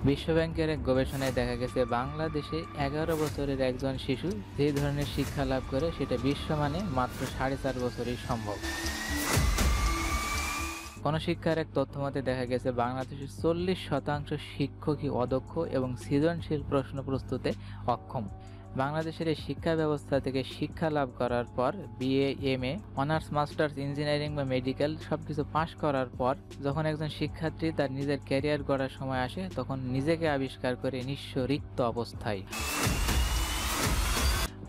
বিশ্বব্যাংকের এক গবেষণায় দেখা গেছে বাংলাদেশে 11 বছরের একজন শিশু যে ধরনের শিক্ষা লাভ করে সেটা বিশ্বমানে মাত্র 4.5 বছরেই সম্ভব। গণশিক্ষার এক তথ্যমতে দেখা গেছে বাংলাদেশের 40% শিক্ষকই অদক্ষ এবং সৃজনশীল প্রশ্ন প্রস্তুতে অক্ষম। বাংলাদেশের এই শিক্ষা ব্যবস্থা থেকে শিক্ষা লাভ করার পর BA, MA, honours, masters, engineering বা মেডিকেল সবকিছু পাশ করার পর যখন একজন শিক্ষার্থী তার নিজের ক্যারিয়ার গড়ার সময় আসে তখন নিজেকে আবিষ্কার করে নিঃস্ব রিক্ত অবস্থায়।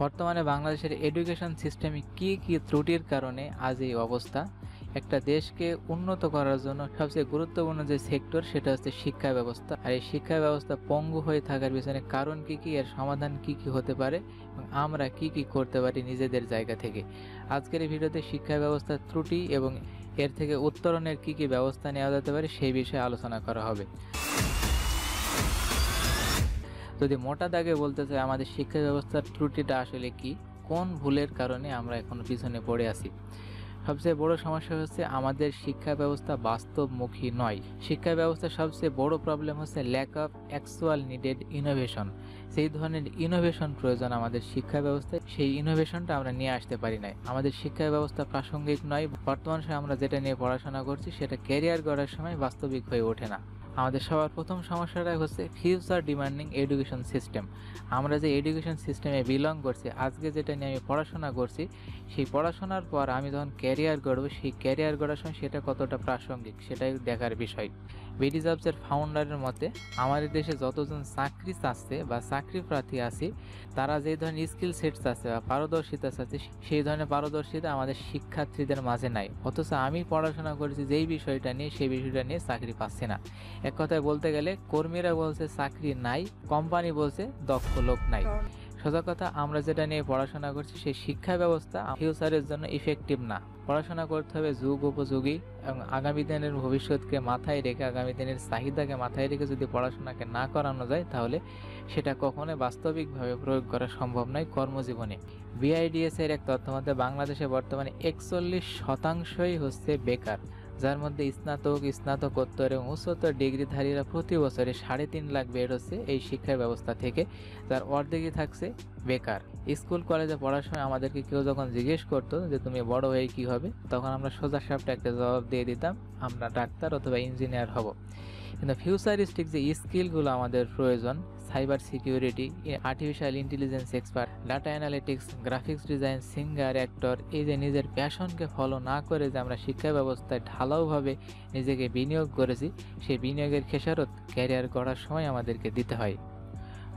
বর্তমানে বাংলাদেশের এডুকেশন সিস্টেমে কি কি ত্রুটির কারণে আজ এই অবস্থা? একটা দেশকে উন্নত করার জন্য সবচেয়ে গুরুত্বপূর্ণ যে সেক্টর সেটা হচ্ছে শিক্ষা ব্যবস্থা। আর এই শিক্ষা ব্যবস্থা পঙ্গু হয়ে থাকার পিছনে কারণ কি কি, এর সমাধান কি কি হতে পারে এবং আমরা কি কি করতে পারি নিজেদের জায়গা থেকে। আজকের এই ভিডিওতে শিক্ষা ব্যবস্থার ত্রুটি এবং এর থেকে উত্তরণের কি কি ব্যবস্থা নেওয়া যেতে পারে সেই বিষয়ে আলোচনা করা হবে। যদি মোটা দাগে বলতে চাই আমাদের শিক্ষা ব্যবস্থার ত্রুটিটা আসলে কি, কোন ভুলের কারণে আমরা এখনো পিছনে পড়ে আছি। সবচেয়ে বড় সমস্যা হচ্ছে আমাদের শিক্ষা ব্যবস্থা বাস্তবমুখী নয়। শিক্ষা ব্যবস্থার সবচেয়ে বড় প্রবলেম হচ্ছে lack of actual needed innovation. সেই ধরনের ইনোভেশন প্রয়োজন আমাদের শিক্ষা ব্যবস্থায়, সেই ইনোভেশনটা আমরা নিয়ে আসতে পারি না। আমাদের শিক্ষা ব্যবস্থা প্রাসঙ্গিক নয়। বর্তমান সময়ে আমরা যেটা নিয়ে পড়াশোনা করছি সেটা ক্যারিয়ার গড়ার সময় বাস্তবিক হয়ে ওঠে না। আমাদের সবার প্রথম সমস্যাটা হচ্ছে ফিউচার ডিমান্ডিং এডুকেশন সিস্টেম। আমরা যে এডুকেশন সিস্টেমে বিলং করছি, আজকে যেটা নিয়ে আমি পড়াশোনা করছি, সেই পড়াশোনার পর আমি যখন ক্যারিয়ার গড়ব, সেই ক্যারিয়ার গড়ার সময় সেটা কতটা প্রাসঙ্গিক সেটাই দেখার বিষয়। বিডি জবসের ফাউন্ডারের মতে আমাদের দেশে যতজন চাকরি চাচ্ছে বা চাকরি প্রার্থী আছে তারা যে ধরনের স্কিল সেটস আছে বা পারদর্শিতা আছে সেই ধরনের পারদর্শিতা আমাদের শিক্ষার্থীদের মাঝে নাই। অথচ আমি পড়াশোনা করেছি যেই বিষয়টা নিয়ে সেই বিষয়টা নিয়ে চাকরি পাচ্ছি না। এক কথায় বলতে গেলে কর্মীরা বলছে চাকরি নাই, কোম্পানি বলছে দক্ষ লোক নাই। সোজা কথা, আমরা যেটা নিয়ে পড়াশোনা করছি সেই শিক্ষা ব্যবস্থা ফিউচারের জন্য ইফেক্টিভ না। পড়াশোনা করতে হবে যুগ উপযোগী এবং আগামী দিনের ভবিষ্যৎকে মাথায় রেখে, আগামী দিনের চাহিদাকে মাথায় রেখে যদি পড়াশোনাকে না করানো যায় তাহলে সেটা কখনোই বাস্তবিকভাবে প্রয়োগ করা সম্ভব নয় কর্মজীবনে। বিআইডিএস এর এক তথ্যমতে বাংলাদেশে বর্তমানে 41% হচ্ছে বেকার, যার মধ্যে স্নাতক, স্নাতকোত্তর এবং উচ্চতর ডিগ্রিধারীরা প্রতি বছরে 3.5 লাখ বের হচ্ছে এই শিক্ষা ব্যবস্থা থেকে, যার অর্ধেকই থাকছে বেকার। স্কুল কলেজে পড়ার সময় আমাদেরকে কেউ যখন জিজ্ঞেস করতো যে তুমি বড় হয়ে কি হবে, তখন আমরা সোজা সাপটা একটা জবাব দিয়ে দিতাম, আমরা ডাক্তার অথবা ইঞ্জিনিয়ার হব। কিন্তু ফিউচারিস্টিক যে স্কিলগুলো আমাদের প্রয়োজন, cyber security, artificial intelligence expert, data analytics, graphics design, singer, actor, এই যে নিজের প্যাশনকে ফলো না করে যে আমরা শিক্ষা ব্যবস্থায় ঢালাওভাবে নিজেকে বিনিয়োগ করেছি, সেই বিনিয়োগের খেসারত ক্যারিয়ার করার সময় আমাদেরকে দিতে হয়।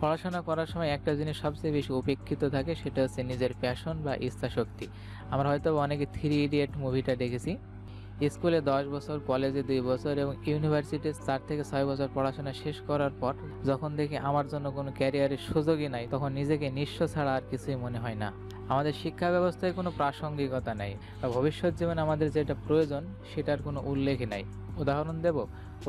পড়াশোনা করার সময় একটা জিনিস সবচেয়ে বেশি উপেক্ষিত থাকে, সেটা হচ্ছে নিজের প্যাশন বা ইচ্ছাশক্তি। আমরা হয়তো অনেকে 3 ইডিয়েট মুভিটা দেখেছি। স্কুলে 10 বছর, কলেজে 2 বছর এবং ইউনিভার্সিটিতে 4 থেকে 6 বছর পড়াশোনা শেষ করার পর যখন দেখি আমার জন্য কোনো ক্যারিয়ারের সুযোগই নাই, তখন নিজেকে নিঃস্ব ছাড়া আর কিছুই মনে হয় না। আমাদের শিক্ষা ব্যবস্থায় কোনো প্রাসঙ্গিকতা নাই বা ভবিষ্যৎ জীবনে আমাদের যেটা প্রয়োজন সেটার কোনো উল্লেখই নাই। উদাহরণ দেব,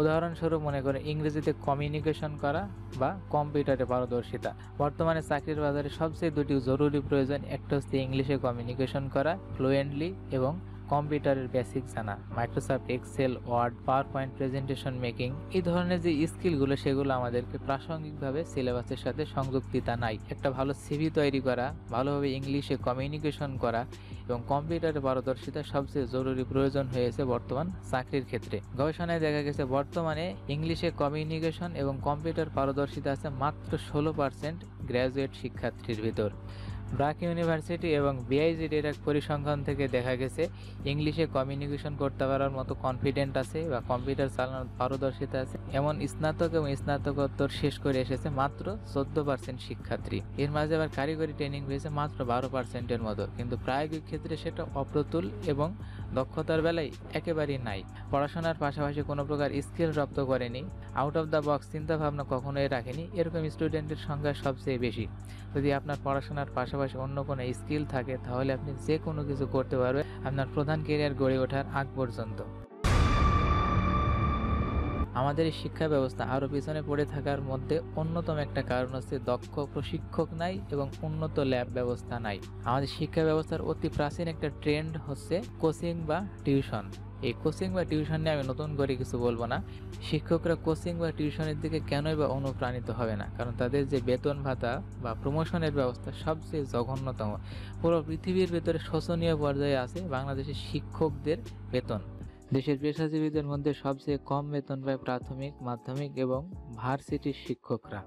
উদাহরণস্বরূপ মনে করেন ইংরেজিতে কমিউনিকেশন করা বা কম্পিউটারে পারদর্শিতা। বর্তমানে চাকরির বাজারে সবচেয়ে দুটি জরুরি প্রয়োজন, একটা হচ্ছে ইংলিশে কমিউনিকেশন করা ফ্লুয়েন্টলি এবং কম্পিউটারের বেসিক জানা, Microsoft Excel, Word, PowerPoint presentation making, এই ধরনের যে স্কিলগুলো সেগুলো আমাদেরকে প্রাসঙ্গিকভাবে সিলেবাসের সাথে সংযুক্তিতা নাই। একটা ভালো সিভি তৈরি করা, ভালোভাবে ইংলিশে কমিউনিকেশন করা এবং কম্পিউটারে পারদর্শিতা সবচেয়ে জরুরি প্রয়োজন হয়েছে বর্তমান চাকরির ক্ষেত্রে। গবেষণায় দেখা গেছে বর্তমানে ইংলিশে কমিউনিকেশন এবং কম্পিউটার পারদর্শিতা আছে মাত্র 16% গ্র্যাজুয়েট শিক্ষার্থীর ভিতর। ব্রাক ইউনিভার্সিটি এবং বিআইজিডির এক পরিসংখ্যান থেকে দেখা গেছে ইংলিশে কমিউনিকেশন করতে পারার মতো কনফিডেন্ট আছে বা কম্পিউটার চালানোর পারদর্শিতা আছে এমন স্নাতক এবং স্নাতকোত্তর শেষ করে এসেছে মাত্র 14% শিক্ষার্থী। এর মাঝে আবার কারিগরি ট্রেনিং হয়েছে মাত্র 12%-এর মতো, কিন্তু প্রায়োগিক ক্ষেত্রে সেটা অপ্রতুল এবং দক্ষতার বেলায় একেবারেই নাই। পড়াশোনার পাশাপাশি কোনো প্রকার স্কিল রপ্ত করেনি, আউট অফ দ্য বক্স চিন্তা ভাবনা কখনোই রাখেনি, এরকম স্টুডেন্টের সংখ্যা সবচেয়ে বেশি। যদি আপনার পড়াশোনার পাশাপাশি অন্য কোনো স্কিল থাকে তাহলে আপনি যে কোনো কিছু করতে পারবেন আপনার প্রধান ক্যারিয়ার গড়ে ওঠার আগ পর্যন্ত। আমাদের এই শিক্ষা ব্যবস্থা আরও পিছনে পড়ে থাকার মধ্যে অন্যতম একটা কারণ হচ্ছে দক্ষ প্রশিক্ষক নাই এবং উন্নত ল্যাব ব্যবস্থা নাই। আমাদের শিক্ষা ব্যবস্থার অতি প্রাচীন একটা ট্রেন্ড হচ্ছে কোচিং বা টিউশন। এই কোচিং বা টিউশন নিয়ে আমি নতুন করে কিছু বলবো না। শিক্ষকরা কোচিং বা টিউশনের দিকে কেনই বা অনুপ্রাণিত হবে না, কারণ তাদের যে বেতন ভাতা বা প্রমোশনের ব্যবস্থা সবচেয়ে জঘন্যতম। পুরো পৃথিবীর ভেতরে শোচনীয় পর্যায়ে আছে বাংলাদেশের শিক্ষকদের বেতন। দেশের পেশাজীবীদের মধ্যে সবচেয়ে কম বেতন পায় প্রাথমিক, মাধ্যমিক এবং ভার্সিটির শিক্ষকরা।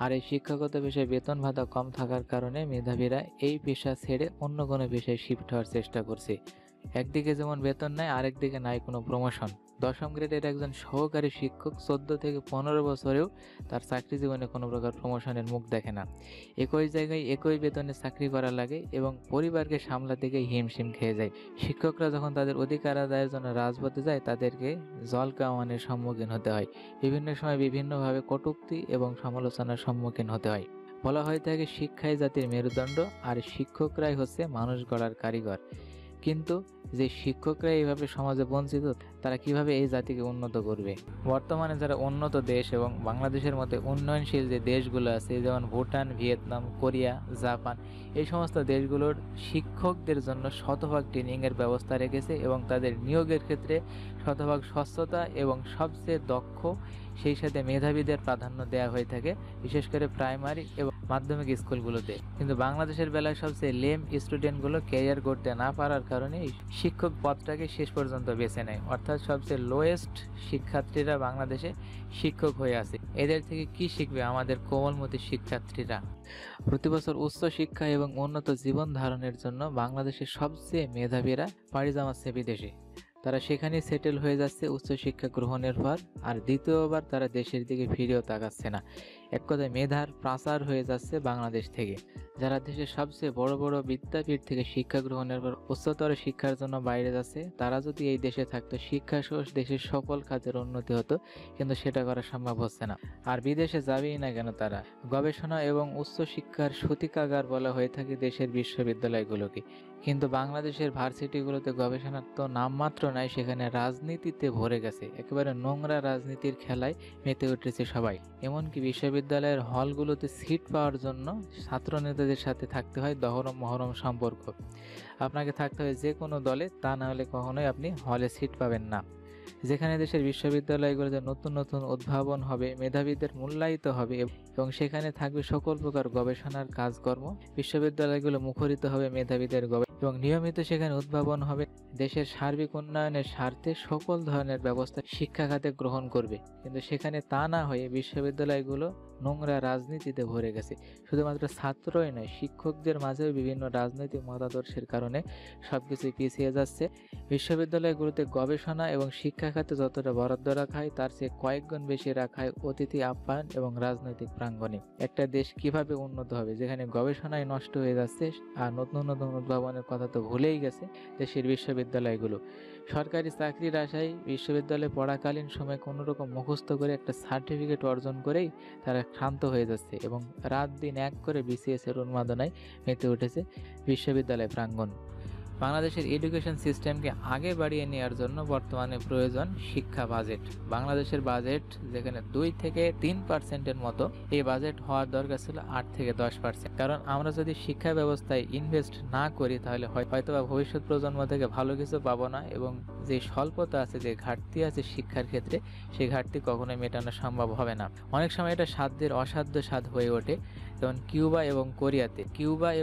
আর এই শিক্ষকতা পেশায় বেতন ভাতা কম থাকার কারণে মেধাবীরা এই পেশা ছেড়ে অন্য কোনো পেশায় শিফট হওয়ার চেষ্টা করছে। একদিকে যেমন বেতন নাই, আরেকদিকে নাই কোনো প্রমোশন। 10ম গ্রেডের একজন সহকারী শিক্ষক 14 থেকে 15 বছরেও তার চাকরি জীবনে কোনো প্রকার প্রমোশনের মুখ দেখে না। একই জায়গায় একই বেতনে চাকরি করা লাগে এবং পরিবারকে সামলাতে গিয়ে হিমশিম খেয়ে যায়। শিক্ষকরা যখন তাদের অধিকার আদায়ের জন্য রাজপথে যায়, তাদেরকে জল কামানের সম্মুখীন হতে হয়। বিভিন্ন সময় বিভিন্নভাবে কটূক্তি এবং সমালোচনার সম্মুখীন হতে হয়। বলা হয়ে থাকে শিক্ষাই জাতির মেরুদণ্ড, আর শিক্ষকরাই হচ্ছে মানুষ গড়ার কারিগর। কিন্তু যে শিক্ষকরা এইভাবে সমাজে বঞ্চিত, তারা কিভাবে এই জাতিকে উন্নত করবে? বর্তমানে যারা উন্নত দেশ এবং বাংলাদেশের মতো উন্নয়নশীল যে দেশগুলো আছে, যেমন ভুটান, ভিয়েতনাম, কোরিয়া, জাপান, এই সমস্ত দেশগুলোর শিক্ষকদের জন্য শতভাগ ট্রেনিংয়ের ব্যবস্থা রেখেছে এবং তাদের নিয়োগের ক্ষেত্রে শতভাগ স্বচ্ছতা এবং সবচেয়ে দক্ষ, সেই সাথে মেধাবীদের প্রাধান্য দেওয়া হয়ে থাকে, বিশেষ করে প্রাইমারি এবং মাধ্যমিক স্কুলগুলোতে। কিন্তু বাংলাদেশের বেলায় সবচেয়ে লেম স্টুডেন্টগুলো ক্যারিয়ার করতে না পারার কারণে শিক্ষক পদটাকে শেষ পর্যন্ত বেছে নেয়। অর্থাৎ সবচেয়ে লোয়েস্ট শিক্ষার্থীরা বাংলাদেশে শিক্ষক হয়ে আছে। এদের থেকে কি শিখবে আমাদের কোমলমতি শিক্ষার্থীরা? প্রতি বছর উচ্চ শিক্ষা এবং উন্নত জীবন ধারণের জন্য বাংলাদেশের সবচেয়ে মেধাবীরা পাড়ি জমাচ্ছে বিদেশে। তারা সেখানে সেটেল হয়ে যাচ্ছে উচ্চশিক্ষা গ্রহণের পর, আর দ্বিতীয়বার তারা দেশের দিকে ফিরেও তাকাচ্ছে না। এক কথায় মেধার পাচার হয়ে যাচ্ছে বাংলাদেশ থেকে। যারা দেশের সবচেয়ে বড় বড় বিদ্যাপীঠ থেকে শিক্ষা গ্রহণের পর উচ্চতর শিক্ষার জন্য বাইরে যাচ্ছে, তারা যদি এই দেশে থাকতো, শিক্ষা সহ দেশের সকল খাতের উন্নতি হতো, কিন্তু সেটা করা সম্ভব হচ্ছে না। আর বিদেশে যাবেই না কেন তারা? গবেষণা এবং উচ্চশিক্ষার সূতিকাগার বলা হয়ে থাকে দেশের বিশ্ববিদ্যালয়গুলোকে, কিন্তু বাংলাদেশের ভার্সিটিগুলোতে গবেষণার তো নামমাত্র নাই, সেখানে রাজনীতিতে ভরে গেছে। একেবারে নোংরা রাজনীতির খেলায় মেতে উঠেছে সবাই। এমনকি বিশ্ববিদ্যালয়ের হলগুলোতে সিট পাওয়ার জন্য ছাত্র নেতাদের সাথে থাকতে হয় দহরম মহরম সম্পর্ক। আপনাকে থাকতে হয় যে কোনো দলে, তা না হলে কখনোই আপনি হলে সিট পাবেন না। যেখানে দেশের বিশ্ববিদ্যালয়গুলোতে নতুন নতুন উদ্ভাবন হবে, মেধাবীদের মূল্যায়িত হবে এবং সেখানে থাকবে সকল প্রকার গবেষণার কাজকর্ম। বিশ্ববিদ্যালয়গুলো মুখরিত হবে মেধাবীদের এবং নিয়মিত সেখানে উদ্ভাবন হবে। দেশের সার্বিক উন্নয়নের স্বার্থে সকল ধরনের ব্যবস্থা শিক্ষা খাতে গ্রহণ করবে, কিন্তু সেখানে তা না হয়ে বিশ্ববিদ্যালয়গুলো নোংরা রাজনীতিতে ভরে গেছে। শুধুমাত্র ছাত্রই নয়, শিক্ষকদের মাঝেও বিভিন্ন রাজনৈতিক মতাদর্শের কারণে সবকিছুই পিছিয়ে যাচ্ছে। বিশ্ববিদ্যালয়গুলোতে গবেষণা এবং শিক্ষা খাতে যতটা বরাদ্দ রাখা হয়, তার চেয়ে কয়েক গুণ বেশি রাখা হয় অতিথি আপ্যায়ন এবং রাজনৈতিক প্রাঙ্গণে। একটা দেশ কিভাবে উন্নত হবে যেখানে গবেষণায় নষ্ট হয়ে যাচ্ছে, আর নতুন নতুন উদ্ভাবনের কথা তো ভুলেই গেছে দেশের বিশ্ববিদ্যালয়গুলো। সরকারি চাকরির আশায় বিশ্ববিদ্যালয়ে পড়াকালীন সময় কোনো রকম মুখস্থ করে একটা সার্টিফিকেট অর্জন করেই তারা ক্ষান্ত হয়ে যাচ্ছে এবং রাত দিন এক করে বিসিএস এর উন্মাদনায় মেতে উঠেছে বিশ্ববিদ্যালয় প্রাঙ্গণ। বাংলাদেশের এডুকেশন সিস্টেমকে আগে বাড়িয়ে নেওয়ার জন্য বর্তমানে প্রয়োজন শিক্ষা বাজেট। বাংলাদেশের বাজেট যেখানে 2 থেকে 3% মতো, এই বাজেট হওয়ার দরকার ছিল 8 থেকে 10%। কারণ আমরা যদি শিক্ষা ব্যবস্থায় ইনভেস্ট না করি, তাহলে হয়তোবা ভবিষ্যৎ প্রজন্ম থেকে ভালো কিছু পাবো না, এবং যে স্বল্পতা আছে, যে ঘাটতি আছে শিক্ষার ক্ষেত্রে, সেই ঘাটতি কখনোই মেটানো সম্ভব হবে না। অনেক সময় এটা সাধ্যের অসাধ্য সাধ হয়ে ওঠে, যেমন কিউবা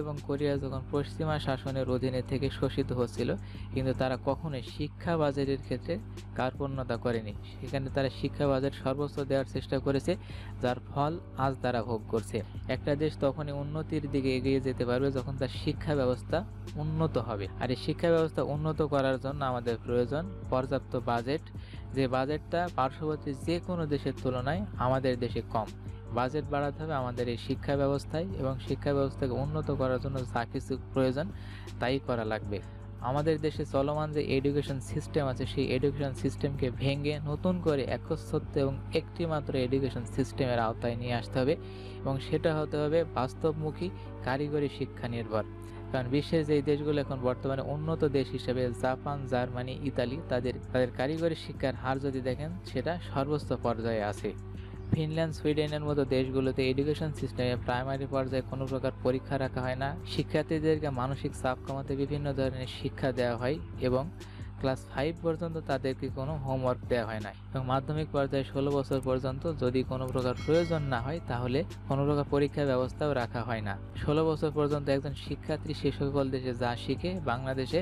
এবং কোরিয়া যখন পশ্চিমা শাসনের অধীনে থেকে শোষিত হচ্ছিল, কিন্তু তারা কখনোই শিক্ষা বাজেটের ক্ষেত্রে কার্পণ্যতা করেনি। সেখানে তারা শিক্ষা বাজেট সর্বোচ্চ দেওয়ার চেষ্টা করেছে, যার ফল আজ তারা ভোগ করছে। একটা দেশ তখনই উন্নতির দিকে এগিয়ে যেতে পারবে যখন তার শিক্ষা ব্যবস্থা উন্নত হবে। আর এই শিক্ষা ব্যবস্থা উন্নত করার জন্য আমাদের প্রয়োজন পর্যাপ্ত বাজেট, যে বাজেটটা পার্শ্ববর্তী যে কোনো দেশের তুলনায় আমাদের দেশে কম। বাজেট বাড়াতে হবে আমাদের এই শিক্ষা ব্যবস্থায়, এবং শিক্ষা ব্যবস্থাকে উন্নত করার জন্য যা কিছু প্রয়োজন তাই করা লাগবে। আমাদের দেশে চলমান যে এডুকেশন সিস্টেম আছে, সেই এডুকেশন সিস্টেমকে ভেঙে নতুন করে একচ্ছত্র এবং একটি মাত্র এডুকেশন সিস্টেমের আওতায় নিয়ে আসতে হবে, এবং সেটা হতে হবে বাস্তবমুখী, কারিগরি শিক্ষা নির্ভর। কারণ বিশ্বের যে দেশগুলো এখন বর্তমানে উন্নত দেশ হিসেবে জাপান, জার্মানি, ইতালি, তাদের কারিগরি শিক্ষার হার যদি দেখেন, সেটা সর্বোচ্চ পর্যায়ে আছে। ফিনল্যান্ড, সুইডেনের মতো দেশগুলোতে এডুকেশন সিস্টেমে প্রাইমারি পর্যায়ে কোনো প্রকার পরীক্ষা রাখা হয় না। শিক্ষার্থীদেরকে মানসিক চাপ কমাতে বিভিন্ন ধরনের শিক্ষা দেওয়া হয় এবং ক্লাস 5 পর্যন্ত তাদেরকে কোনো হোমওয়ার্ক দেওয়া হয় না এবং মাধ্যমিক পর্যায়ে 16 বছর পর্যন্ত যদি কোনো প্রকার প্রয়োজন না হয় তাহলে কোনো প্রকার পরীক্ষা ব্যবস্থাও রাখা হয় না। 16 বছর পর্যন্ত একজন শিক্ষার্থী সে সকল দেশে যা শিখে বাংলাদেশে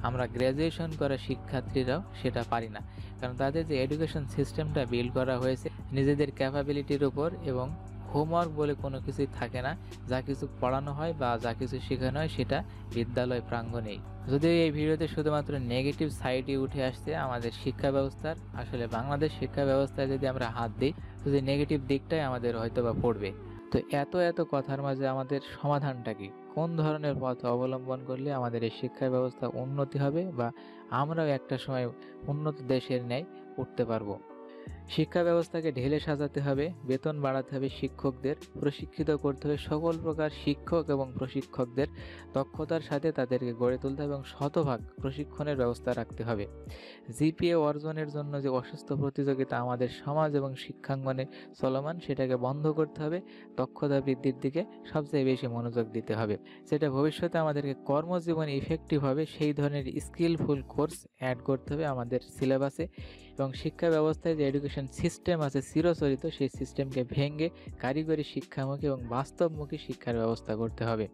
আমরা গ্র্যাজুয়েশন করা শিক্ষার্থীরাও সেটা পারি না, কারণ তাদের যে এডুকেশন সিস্টেমটা বিল্ড করা হয়েছে নিজেদের ক্যাপাবিলিটির উপর, এবং হোমওয়ার্ক বলে কোনো কিছুই থাকে না। যা কিছু পড়ানো হয় বা যা কিছু শেখানো হয় সেটা বিদ্যালয় প্রাঙ্গণেই। যদিও এই ভিডিওতে শুধুমাত্র নেগেটিভ সাইডই উঠে আসছে আমাদের শিক্ষা ব্যবস্থার, আসলে বাংলাদেশ শিক্ষা ব্যবস্থায় যদি আমরা হাত দিই যদি নেগেটিভ দিকটাই আমাদের হয়তো বা পড়বে। তো এত কথার মাঝে আমাদের সমাধানটা কি? কোন ধরনের পথ অবলম্বন করলে আমাদের এই শিক্ষা ব্যবস্থা উন্নতি হবে বা আমরাও একটা সময় উন্নত দেশের ন্যায় উঠতে পারবো? শিক্ষা ব্যবস্থাকে ঢেলে সাজাতে হবে, বেতন বাড়াতে হবে, শিক্ষকদের প্রশিক্ষিত করতে হবে, সকল প্রকার শিক্ষক এবং প্রশিক্ষকদের দক্ষতার সাথে তাদেরকে গড়ে তুলতে হবে এবং শতভাগ প্রশিক্ষণের ব্যবস্থা রাখতে হবে। জিপিএ অর্জনের জন্য যে অসুস্থ প্রতিযোগিতা আমাদের সমাজ এবং শিক্ষাঙ্গনে চলমান সেটাকে বন্ধ করতে হবে। দক্ষতা বৃদ্ধির দিকে সবচেয়ে বেশি মনোযোগ দিতে হবে, যেটা ভবিষ্যতে আমাদেরকে কর্মজীবনে ইফেক্টিভ হবে সেই ধরনের স্কিলফুল কোর্স অ্যাড করতে হবে আমাদের সিলেবাসে। এবং শিক্ষা ব্যবস্থায় যে এডুকেশন সিস্টেম আছে চিরচরিত সেই সিস্টেমকে ভেঙে কারিগরি শিক্ষামুখী এবং বাস্তবমুখী শিক্ষার ব্যবস্থা করতে হবে।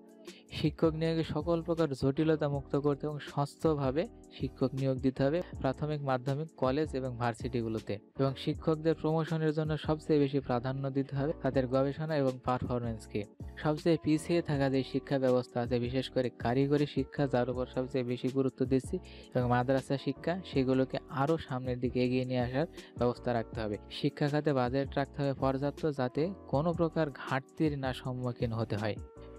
শিক্ষক নিয়োগে সকল প্রকার জটিলতা মুক্ত করতে এবং স্বচ্ছভাবে শিক্ষক নিয়োগ দিতে হবে প্রাথমিক, মাধ্যমিক, কলেজ এবং ভার্সিটিগুলোতে। এবং শিক্ষকদের প্রমোশনের জন্য সবচেয়ে বেশি প্রাধান্য দিতে হবে তাদের গবেষণা এবং পারফরমেন্সকে। সবচেয়ে পিছিয়ে থাকা যে শিক্ষা ব্যবস্থা আছে বিশেষ করে কারিগরি শিক্ষা, যার উপর সবচেয়ে বেশি গুরুত্ব দিচ্ছি, এবং মাদ্রাসা শিক্ষা, সেগুলোকে আরও সামনের দিকে এগিয়ে নিয়ে আসার ব্যবস্থা রাখতে হবে। শিক্ষা খাতে বাজেট রাখতে হবে পর্যাপ্ত, যাতে কোনো প্রকার ঘাটতির না সম্মুখীন হতে হয়।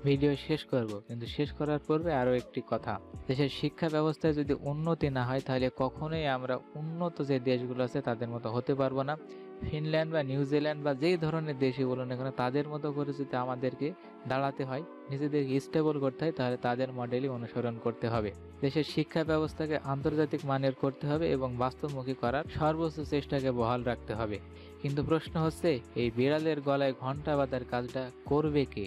ভিডিও শেষ করব, কিন্তু শেষ করার পূর্বে আরও একটি কথা। দেশের শিক্ষা ব্যবস্থায় যদি উন্নতি না হয় তাহলে কখনোই আমরা উন্নত যে দেশগুলো আছে তাদের মতো হতে পারবো না। ফিনল্যান্ড বা নিউজিল্যান্ড বা যেই ধরনের দেশই বলুন না কেন, তাদের মতো করে যদি আমাদেরকে দাঁড়াতে হয়, নিজেদেরকে স্টেবল করতে হয়, তাহলে তাদের মডেলই অনুসরণ করতে হবে। দেশের শিক্ষা ব্যবস্থাকে আন্তর্জাতিক মানের করতে হবে এবং বাস্তবমুখী করার সর্বোচ্চ চেষ্টাকে বহাল রাখতে হবে। কিন্তু প্রশ্ন হচ্ছে, এই বিড়ালের গলায় ঘণ্টা বাঁধার কাজটা করবে কে?